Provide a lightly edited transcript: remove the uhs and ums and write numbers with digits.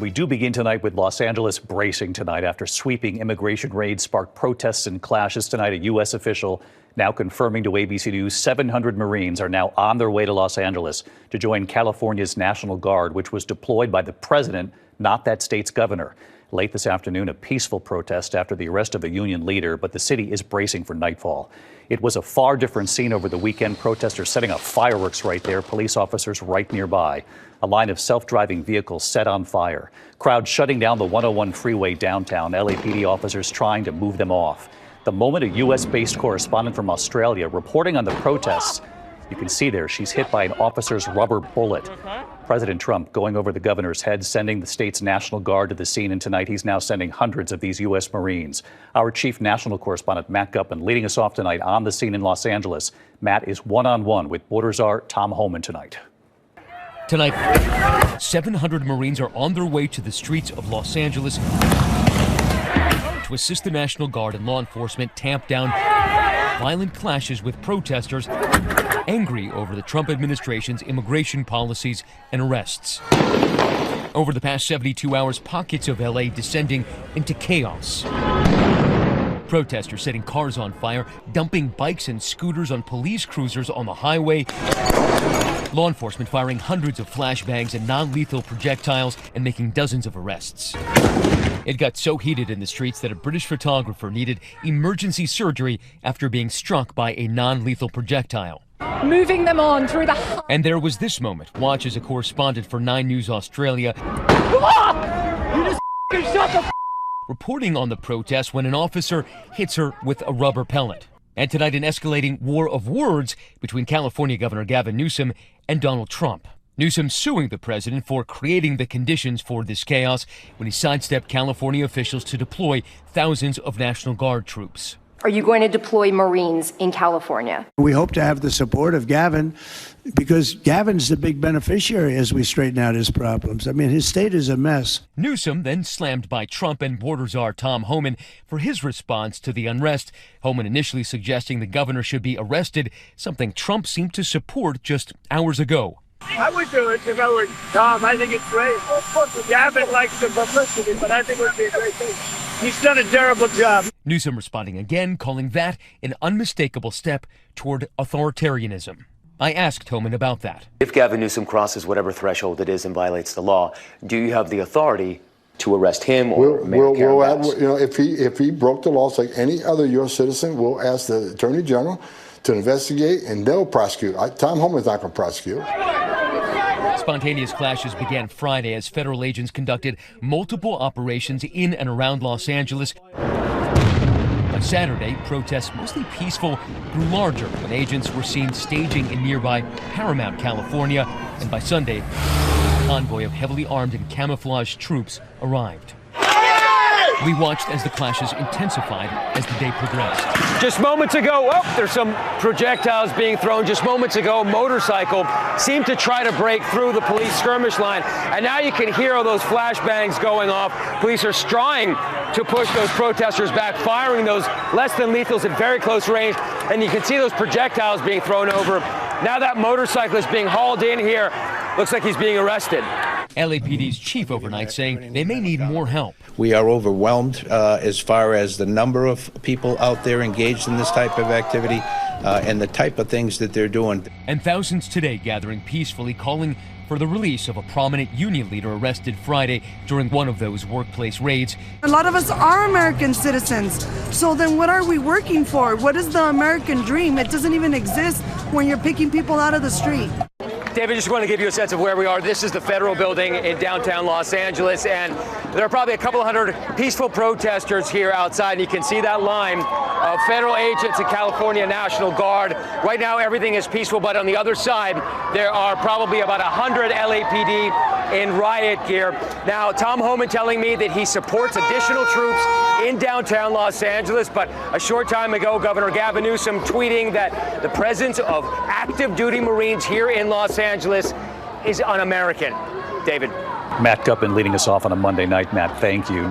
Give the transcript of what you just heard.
We do begin tonight with Los Angeles bracing tonight after sweeping immigration raids sparked protests and clashes tonight. A U.S. official now confirming to ABC News 700 Marines are now on their way to Los Angeles to join California's National Guard, which was deployed by the president, not that state's governor. Late this afternoon, a peaceful protest after the arrest of a union leader, but the city is bracing for nightfall. It was a far different scene over the weekend. Protesters setting off fireworks right there, police officers right nearby. A line of self-driving vehicles set on fire. Crowds shutting down the 101 freeway downtown. LAPD officers trying to move them off. The moment a U.S.-based correspondent from Australia reporting on the protests, you can see there she's hit by an officer's rubber bullet. President Trump going over the governor's head, sending the state's National Guard to the scene, and tonight he's now sending hundreds of these U.S. Marines. Our chief national correspondent, Matt Gutman, leading us off tonight on the scene in Los Angeles. Matt is one-on-one with border czar Tom Homan tonight. Tonight, 700 Marines are on their way to the streets of Los Angeles to assist the National Guard and law enforcement tamp down violent clashes with protesters angry over the Trump administration's immigration policies and arrests. Over the past 72 hours, pockets of LA descending into chaos. Protesters setting cars on fire, dumping bikes and scooters on police cruisers on the highway. Law enforcement firing hundreds of flashbangs and non-lethal projectiles and making dozens of arrests. It got so heated in the streets that a British photographer needed emergency surgery after being struck by a non-lethal projectile. Moving them on through the... And there was this moment. Watch as a correspondent for 9 News Australia You just shut the... reporting on the protest when an officer hits her with a rubber pellet. And tonight, an escalating war of words between California Governor Gavin Newsom and Donald Trump. Newsom suing the president for creating the conditions for this chaos when he sidestepped California officials to deploy thousands of National Guard troops. Are you going to deploy Marines in California? We hope to have the support of Gavin because Gavin's the big beneficiary as we straighten out his problems. I mean, his state is a mess. Newsom then slammed by Trump and border czar Tom Homan for his response to the unrest. Homan initially suggesting the governor should be arrested, something Trump seemed to support just hours ago. I would do it if I were Tom. I think it's great. Gavin likes the publicity, but I think it would be a great thing. He's done a terrible job. Newsom responding again, calling that an unmistakable step toward authoritarianism. I asked Homan about that. If Gavin Newsom crosses whatever threshold it is and violates the law, do you have the authority to arrest him or Mayor Karen Bass? You know, if he broke the laws like any other U.S. citizen, we'll ask the Attorney General to investigate, and they'll prosecute. Tom Homan's not going to prosecute. Spontaneous clashes began Friday as federal agents conducted multiple operations in and around Los Angeles. By Saturday, protests, mostly peaceful, grew larger when agents were seen staging in nearby Paramount, California. And by Sunday, a convoy of heavily armed and camouflaged troops arrived. We watched as the clashes intensified as the day progressed. Just moments ago, there's some projectiles being thrown. Just moments ago, a motorcycle seemed to try to break through the police skirmish line. And now you can hear all those flashbangs going off. Police are trying to push those protesters back, firing those less than lethals at very close range. And you can see those projectiles being thrown over. Now that motorcyclist being hauled in here, looks like he's being arrested. LAPD's chief overnight saying they may need more help. We are overwhelmed as far as the number of people out there engaged in this type of activity and the type of things that they're doing. And thousands today gathering peacefully, calling for the release of a prominent union leader arrested Friday during one of those workplace raids. A lot of us are American citizens. So then what are we working for? What is the American dream? It doesn't even exist when you're picking people out of the street. David, just want to give you a sense of where we are. This is the federal building in downtown Los Angeles, and there are probably a couple hundred peaceful protesters here outside. And you can see that line of federal agents and California National Guard. Right now, everything is peaceful, but on the other side, there are probably about 100 LAPD in riot gear. Now, Tom Homan telling me that he supports additional troops in downtown Los Angeles, but a short time ago, Governor Gavin Newsom tweeting that the presence of active duty Marines here in Los Angeles is un-American. David. Matt Gutman leading us off on a Monday night. Matt, thank you.